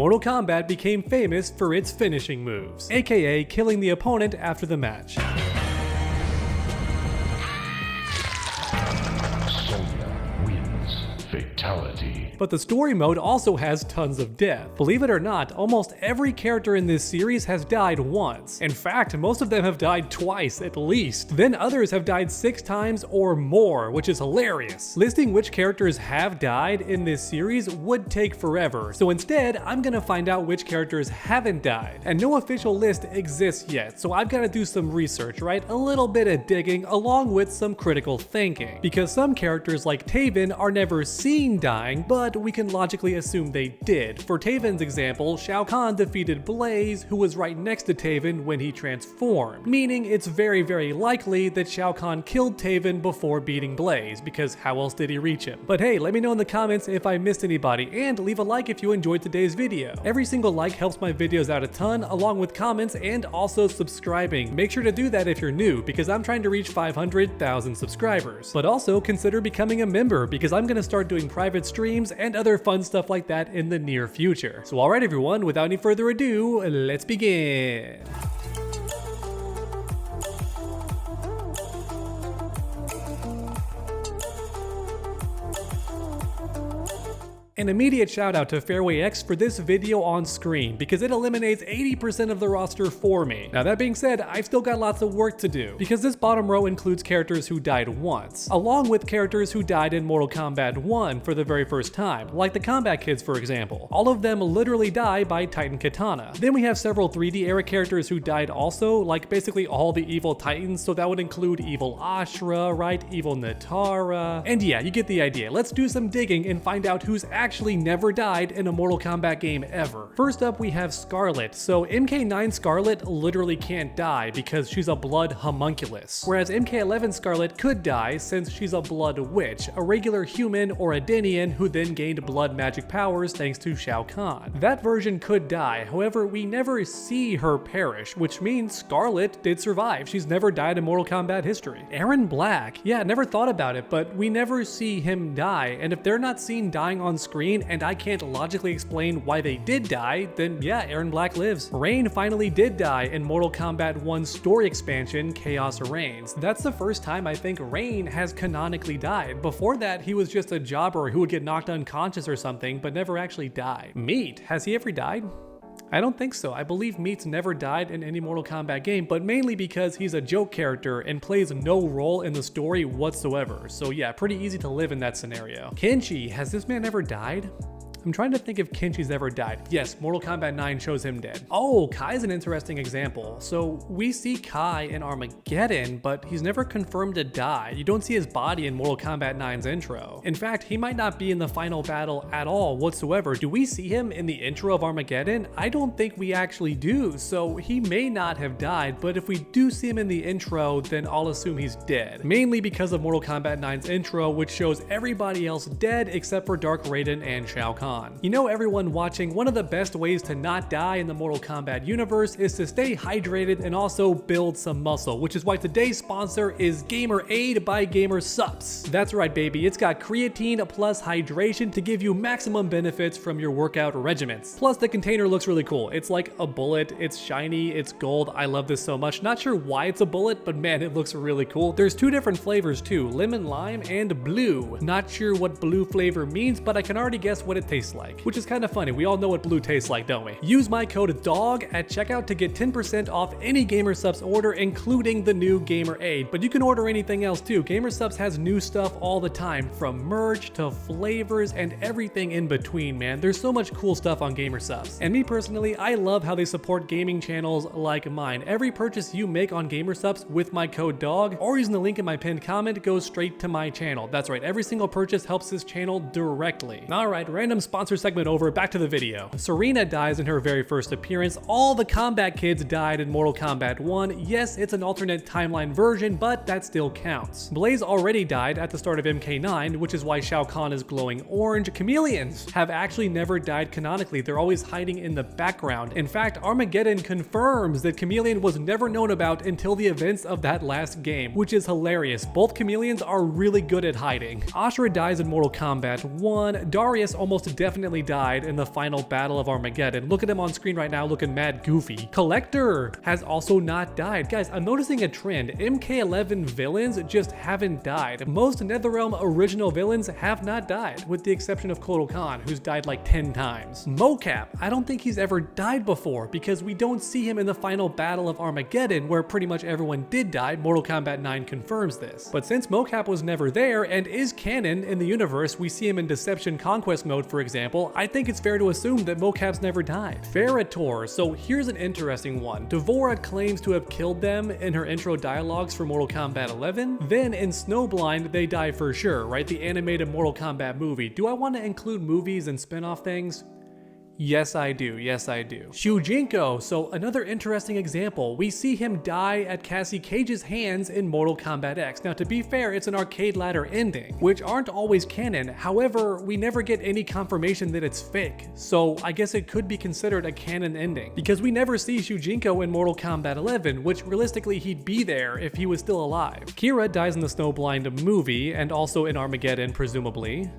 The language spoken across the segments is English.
Mortal Kombat became famous for its finishing moves, aka killing the opponent after the match. Fatality. But the story mode also has tons of death. Believe it or not, almost every character in this series has died once. In fact, most of them have died twice at least. Then others have died 6 times or more, which is hilarious. Listing which characters have died in this series would take forever, so instead, I'm gonna find out which characters haven't died. And no official list exists yet, so I've gotta do some research, right? A little bit of digging along with some critical thinking. Because some characters like Taven are never seen dying, but we can logically assume they did. For Taven's example, Shao Kahn defeated Blaze, who was right next to Taven when he transformed, meaning it's very likely that Shao Kahn killed Taven before beating Blaze, because how else did he reach him? But hey, let me know in the comments if I missed anybody, and leave a like if you enjoyed today's video. Every single like helps my videos out a ton, along with comments and also subscribing. Make sure to do that if you're new, because I'm trying to reach 500,000 subscribers. But also consider becoming a member, because I'm gonna start doing private streams and other fun stuff like that in the near future. So alright everyone, without any further ado, let's begin. An immediate shout out to Fairway X for this video on screen, because it eliminates 80% of the roster for me. Now that being said, I've still got lots of work to do, because this bottom row includes characters who died once, along with characters who died in Mortal Kombat 1 for the very first time, like the Kombat Kids for example. All of them literally die by Titan Katana. Then we have several 3D era characters who died also, like basically all the evil Titans, so that would include evil Ashra, right? Evil Natara. And yeah, you get the idea. Let's do some digging and find out who's actually never died in a Mortal Kombat game ever. First up, we have Skarlet. So MK9 Skarlet literally can't die because she's a blood homunculus, whereas MK11 Skarlet could die since she's a blood witch, a regular human or a Denian who then gained blood magic powers thanks to Shao Kahn. That version could die, however, we never see her perish, which means Skarlet did survive. She's never died in Mortal Kombat history. Erron Black, yeah, never thought about it, but we never see him die, and if they're not seen dying on screen and I can't logically explain why they did die, then yeah, Erron Black lives. Rain finally did die in Mortal Kombat 1's story expansion, Chaos Reigns. That's the first time I think Rain has canonically died. Before that, he was just a jobber who would get knocked unconscious or something, but never actually died. Meat, has he ever died? I don't think so. I believe Meat's never died in any Mortal Kombat game, but mainly because he's a joke character and plays no role in the story whatsoever. So yeah, pretty easy to live in that scenario. Kenshi, has this man ever died? I'm trying to think if Kenshi's ever died. Yes, Mortal Kombat 9 shows him dead. Oh, Kai's an interesting example. So we see Kai in Armageddon, but he's never confirmed to die. You don't see his body in Mortal Kombat 9's intro. In fact, he might not be in the final battle at all whatsoever. Do we see him in the intro of Armageddon? I don't think we actually do, so he may not have died, but if we do see him in the intro, then I'll assume he's dead. Mainly because of Mortal Kombat 9's intro, which shows everybody else dead except for Dark Raiden and Shao Kahn. You know, everyone watching, one of the best ways to not die in the Mortal Kombat universe is to stay hydrated and also build some muscle, which is why today's sponsor is Gamerade by GamerSupps. That's right, baby, it's got creatine plus hydration to give you maximum benefits from your workout regimens. Plus, the container looks really cool. It's like a bullet, it's shiny, it's gold. I love this so much. Not sure why it's a bullet, but man, it looks really cool. There's 2 different flavors too, lemon lime and blue. Not sure what blue flavor means, but I can already guess what it tastes like, which is kind of funny. We all know what blue tastes like, don't we? Use my code DOG at checkout to get 10% off any GamerSupps order, including the new Gamerade. But you can order anything else too. GamerSupps has new stuff all the time, from merch to flavors and everything in between, man. There's so much cool stuff on GamerSupps. And me personally, I love how they support gaming channels like mine. Every purchase you make on GamerSupps with my code DOG or using the link in my pinned comment goes straight to my channel. That's right, every single purchase helps this channel directly. Alright, random sponsor segment over, back to the video. Serena dies in her very first appearance. All the Kombat Kids died in Mortal Kombat 1. Yes, it's an alternate timeline version, but that still counts. Blaze already died at the start of MK9, which is why Shao Kahn is glowing orange. Chameleons have actually never died canonically. They're always hiding in the background. In fact, Armageddon confirms that Chameleon was never known about until the events of that last game, which is hilarious. Both Chameleons are really good at hiding. Ashra dies in Mortal Kombat 1. Darius almost definitely died in the final battle of Armageddon. Look at him on screen right now looking mad goofy. Collector has also not died. Guys, I'm noticing a trend. MK11 villains just haven't died. Most NetherRealm original villains have not died, with the exception of Kotal Khan, who's died like 10 times. Mocap, I don't think he's ever died before because we don't see him in the final battle of Armageddon where pretty much everyone did die. Mortal Kombat 9 confirms this. But since Mocap was never there and is canon in the universe, we see him in Deception Conquest mode, for example, I think it's fair to assume that Mocap's never died. Ferrator, so here's an interesting one. D'Vorah claims to have killed them in her intro dialogues for Mortal Kombat 11. Then in Snowblind, they die for sure, right? The animated Mortal Kombat movie. Do I want to include movies and spin-off things? Yes, I do. Yes, I do. Shujinko, so another interesting example. We see him die at Cassie Cage's hands in Mortal Kombat X. Now, to be fair, it's an arcade ladder ending, which aren't always canon. However, we never get any confirmation that it's fake. So I guess it could be considered a canon ending because we never see Shujinko in Mortal Kombat 11, which realistically he'd be there if he was still alive. Kira dies in the Snowblind movie and also in Armageddon, presumably.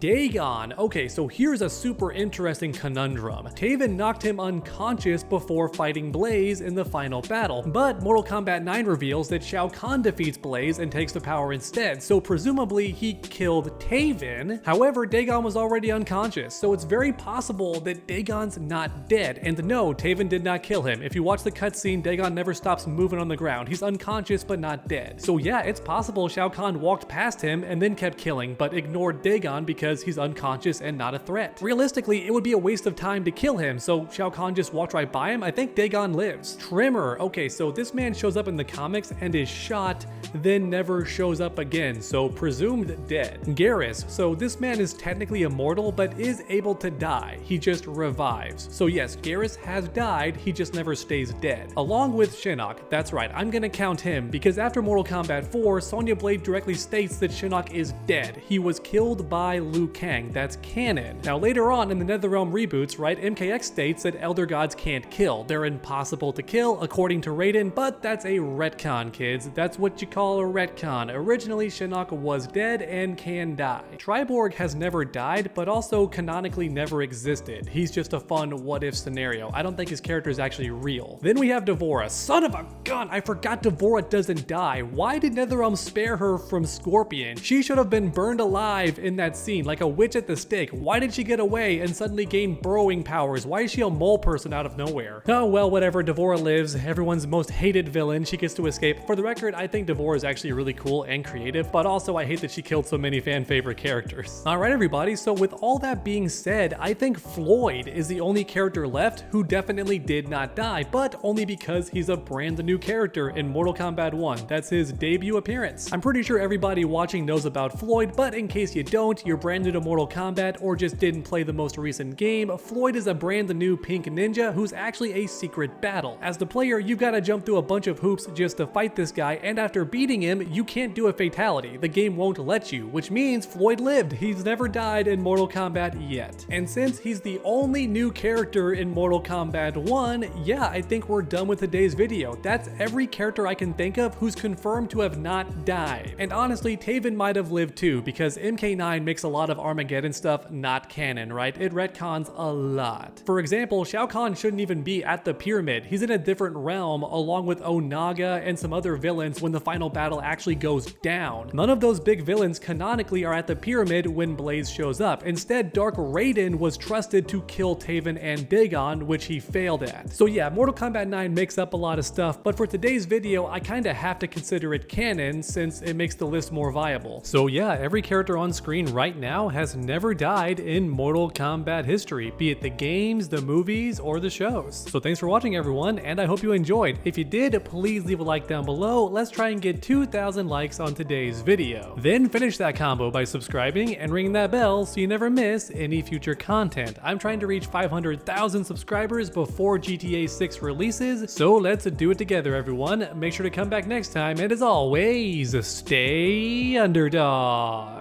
Dagon. Okay, so here's a super interesting conundrum. Taven knocked him unconscious before fighting Blaze in the final battle, but Mortal Kombat 9 reveals that Shao Kahn defeats Blaze and takes the power instead, so presumably he killed Taven. However, Dagon was already unconscious, so it's very possible that Dagon's not dead. And no, Taven did not kill him. If you watch the cutscene, Dagon never stops moving on the ground. He's unconscious but not dead. So yeah, it's possible Shao Kahn walked past him and then kept killing, but ignored Dagon because he's unconscious and not a threat. Realistically, it would be a waste of time to kill him, so Shao Kahn just walked right by him. I think Dagon lives. Tremor. Okay, so this man shows up in the comics and is shot, then never shows up again, so presumed dead. Garrus. So this man is technically immortal, but is able to die. He just revives. So yes, Garrus has died, he just never stays dead. Along with Shinnok. That's right, I'm gonna count him, because after Mortal Kombat 4, Sonya Blade directly states that Shinnok is dead. He was killed by Liu Kang. That's canon. Now later on in the NetherRealm reboots, right, MKX states that Elder Gods can't kill. They're impossible to kill according to Raiden, but that's a retcon, kids. That's what you call a retcon. Originally, Shinnok was dead and can die. Triborg has never died, but also canonically never existed. He's just a fun what-if scenario. I don't think his character is actually real. Then we have D'Vorah. Son of a gun! I forgot D'Vorah doesn't die. Why did NetherRealm spare her from Scorpion? She should have been burned alive in that scene, like a witch at the stake. Why did she get away and suddenly gain burrowing powers? Why is she a mole person out of nowhere? Oh well, whatever. D'Vorah lives. Everyone's most hated villain. She gets to escape. For the record, I think D'Vorah is actually really cool and creative, but also I hate that she killed so many fan favorite characters. Alright everybody, so with all that being said, I think Floyd is the only character left who definitely did not die, but only because he's a brand new character in Mortal Kombat 1. That's his debut appearance. I'm pretty sure everybody watching knows about Floyd, but in case you don't, you're brand new to Mortal Kombat or just didn't play the most recent game, Floyd is a brand new pink ninja who's actually a secret battle. As the player, you gotta jump through a bunch of hoops just to fight this guy, and after beating him, you can't do a fatality. The game won't let you, which means Floyd lived. He's never died in Mortal Kombat yet. And since he's the only new character in Mortal Kombat 1, yeah, I think we're done with today's video. That's every character I can think of who's confirmed to have not died. And honestly, Taven might have lived too, because MK9 makes a lot of Armageddon stuff not canon, right? It retcons a lot. For example, Shao Kahn shouldn't even be at the pyramid. He's in a different realm along with Onaga and some other villains when the final battle actually goes down. None of those big villains canonically are at the pyramid when Blaze shows up. Instead, Dark Raiden was trusted to kill Taven and Dagon, which he failed at. So yeah, Mortal Kombat 9 makes up a lot of stuff, but for today's video, I kinda have to consider it canon since it makes the list more viable. So yeah, every character on screen right now has never died in Mortal Kombat history, be it the games, the movies, or the shows. So thanks for watching everyone, and I hope you enjoyed. If you did, please leave a like down below. Let's try and get 2,000 likes on today's video. Then finish that combo by subscribing and ringing that bell so you never miss any future content. I'm trying to reach 500,000 subscribers before GTA 6 releases, so let's do it together everyone. Make sure to come back next time, and as always, stay underdog.